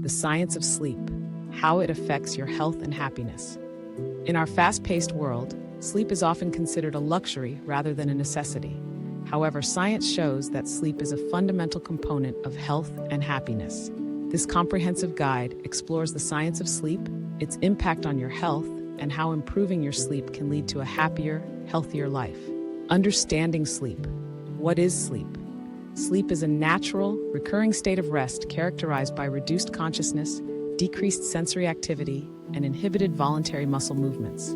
the science of sleep, how it affects your health and happiness. In our fast-paced world, sleep is often considered a luxury rather than a necessity. However, science shows that sleep is a fundamental component of health and happiness. This comprehensive guide explores the science of sleep, its impact on your health, and how improving your sleep can lead to a happier, healthier life. Understanding sleep. What is sleep? Sleep is a natural, recurring state of rest characterized by reduced consciousness, decreased sensory activity, and inhibited voluntary muscle movements.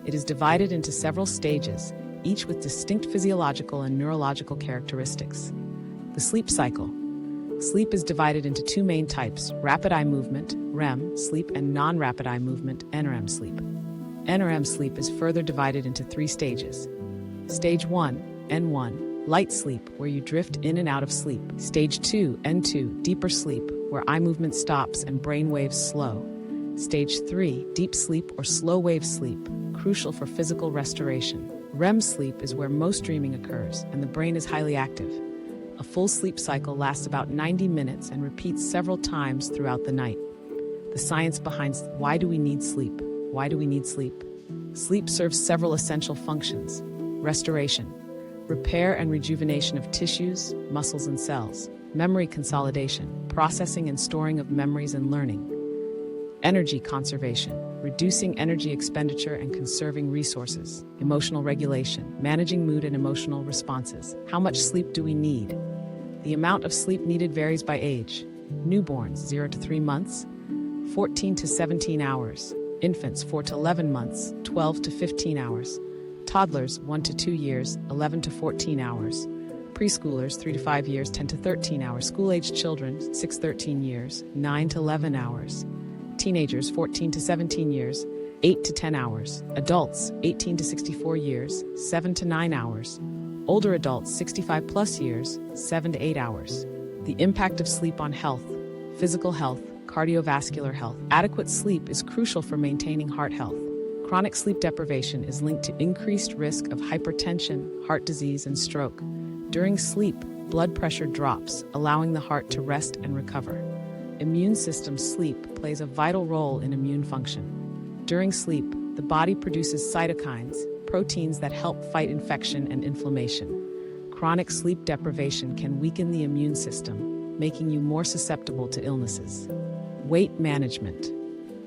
It is divided into several stages, each with distinct physiological and neurological characteristics. The sleep cycle. Sleep is divided into two main types: rapid eye movement, REM sleep, and non-rapid eye movement, NREM sleep. NREM sleep is further divided into three stages. Stage 1, N1, light sleep, where you drift in and out of sleep. Stage 2, N2, deeper sleep, where eye movement stops and brain waves slow. Stage 3, deep sleep or slow wave sleep, crucial for physical restoration. REM sleep is where most dreaming occurs and the brain is highly active. A full sleep cycle lasts about 90 minutes and repeats several times throughout the night. The science behind why do we need sleep? Why do we need sleep? Sleep serves several essential functions. Restoration, repair and rejuvenation of tissues, muscles, and cells. Memory consolidation, processing and storing of memories and learning. Energy conservation, reducing energy expenditure and conserving resources. Emotional regulation, managing mood and emotional responses. How much sleep do we need? The amount of sleep needed varies by age. Newborns 0 to 3 months, 14 to 17 hours. Infants 4 to 11 months, 12 to 15 hours. Toddlers 1 to 2 years, 11 to 14 hours. Preschoolers 3 to 5 years, 10 to 13 hours. School-aged children 6 to 13 years, 9 to 11 hours. Teenagers 14 to 17 years, 8 to 10 hours. Adults 18 to 64 years, 7 to 9 hours. Older adults 65 plus years, 7 to 8 hours. The impact of sleep on health, physical health, cardiovascular health. Adequate sleep is crucial for maintaining heart health. Chronic sleep deprivation is linked to increased risk of hypertension, heart disease, and stroke. During sleep, blood pressure drops, allowing the heart to rest and recover. Immune system sleep plays a vital role in immune function. During sleep, the body produces cytokines, proteins that help fight infection and inflammation. Chronic sleep deprivation can weaken the immune system, making you more susceptible to illnesses. Weight management.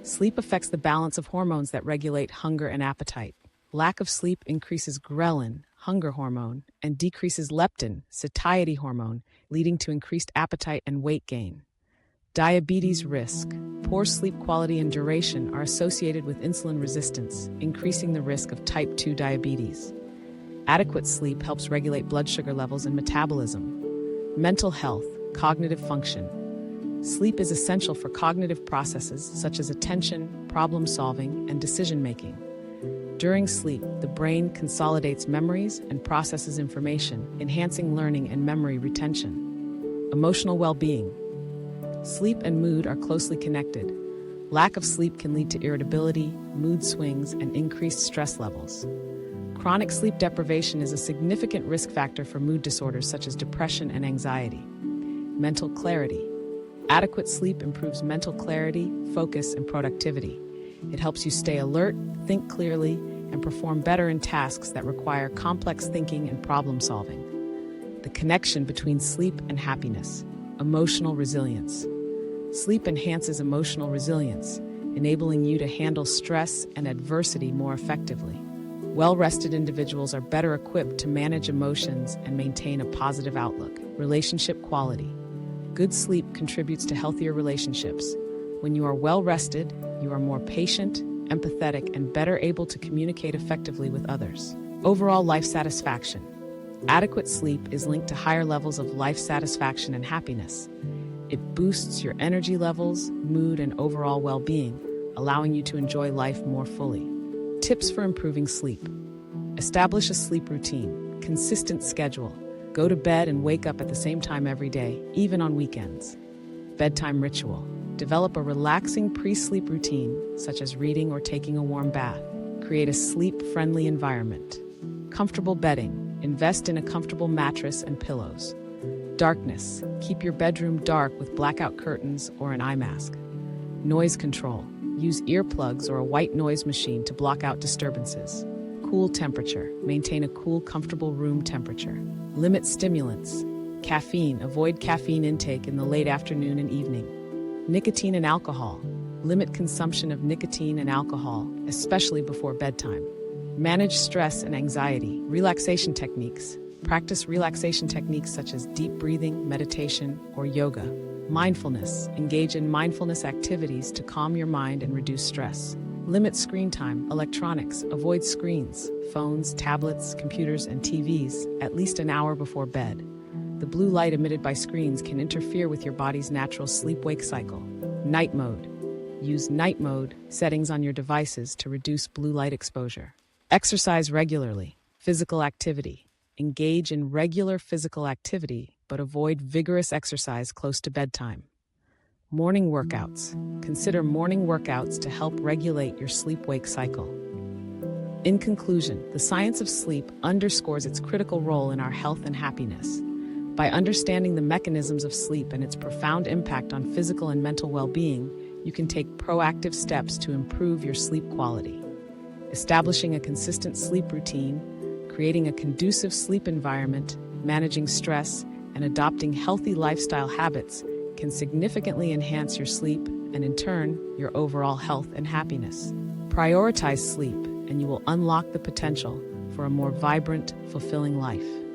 Sleep affects the balance of hormones that regulate hunger and appetite. Lack of sleep increases ghrelin, hunger hormone, and decreases leptin, satiety hormone, leading to increased appetite and weight gain. Diabetes risk. Poor sleep quality and duration are associated with insulin resistance, increasing the risk of type 2 diabetes. Adequate sleep helps regulate blood sugar levels and metabolism. Mental health, cognitive function. Sleep is essential for cognitive processes such as attention, problem solving, and decision making. During sleep, the brain consolidates memories and processes information, enhancing learning and memory retention. Emotional well-being. Sleep and mood are closely connected. Lack of sleep can lead to irritability, mood swings, and increased stress levels. Chronic sleep deprivation is a significant risk factor for mood disorders such as depression and anxiety. Mental clarity. Adequate sleep improves mental clarity, focus, and productivity. It helps you stay alert, think clearly, and perform better in tasks that require complex thinking and problem solving. The connection between sleep and happiness. Emotional resilience. Sleep enhances emotional resilience, enabling you to handle stress and adversity more effectively. Well-rested individuals are better equipped to manage emotions and maintain a positive outlook. Relationship quality. Good sleep contributes to healthier relationships. When you are well-rested, you are more patient, empathetic, and better able to communicate effectively with others. Overall life satisfaction. Adequate sleep is linked to higher levels of life satisfaction and happiness. It boosts your energy levels, mood, and overall well-being, allowing you to enjoy life more fully. Tips for improving sleep. Establish a sleep routine, consistent schedule. Go to bed and wake up at the same time every day, even on weekends. Bedtime ritual. Develop a relaxing pre-sleep routine, such as reading or taking a warm bath. Create a sleep-friendly environment. Comfortable bedding. Invest in a comfortable mattress and pillows. Darkness. Keep your bedroom dark with blackout curtains or an eye mask. Noise control. Use earplugs or a white noise machine to block out disturbances. Cool temperature. Maintain a cool, comfortable room temperature. Limit stimulants. Caffeine. Avoid caffeine intake in the late afternoon and evening. Nicotine and alcohol. Limit consumption of nicotine and alcohol, especially before bedtime. Manage stress and anxiety. Relaxation techniques. Practice relaxation techniques such as deep breathing, meditation, or yoga. Mindfulness. Engage in mindfulness activities to calm your mind and reduce stress. Limit screen time. Electronics. Avoid screens, phones, tablets, computers, and TVs at least an hour before bed. The blue light emitted by screens can interfere with your body's natural sleep-wake cycle. Night mode. Use night mode settings on your devices to reduce blue light exposure. Exercise regularly. Physical activity. Engage in regular physical activity, but avoid vigorous exercise close to bedtime. Morning workouts. Consider morning workouts to help regulate your sleep-wake cycle. In conclusion, the science of sleep underscores its critical role in our health and happiness. By understanding the mechanisms of sleep and its profound impact on physical and mental well-being, you can take proactive steps to improve your sleep quality. Establishing a consistent sleep routine, creating a conducive sleep environment, managing stress, and adopting healthy lifestyle habits can significantly enhance your sleep and, in turn, your overall health and happiness. Prioritize sleep, and you will unlock the potential for a more vibrant, fulfilling life.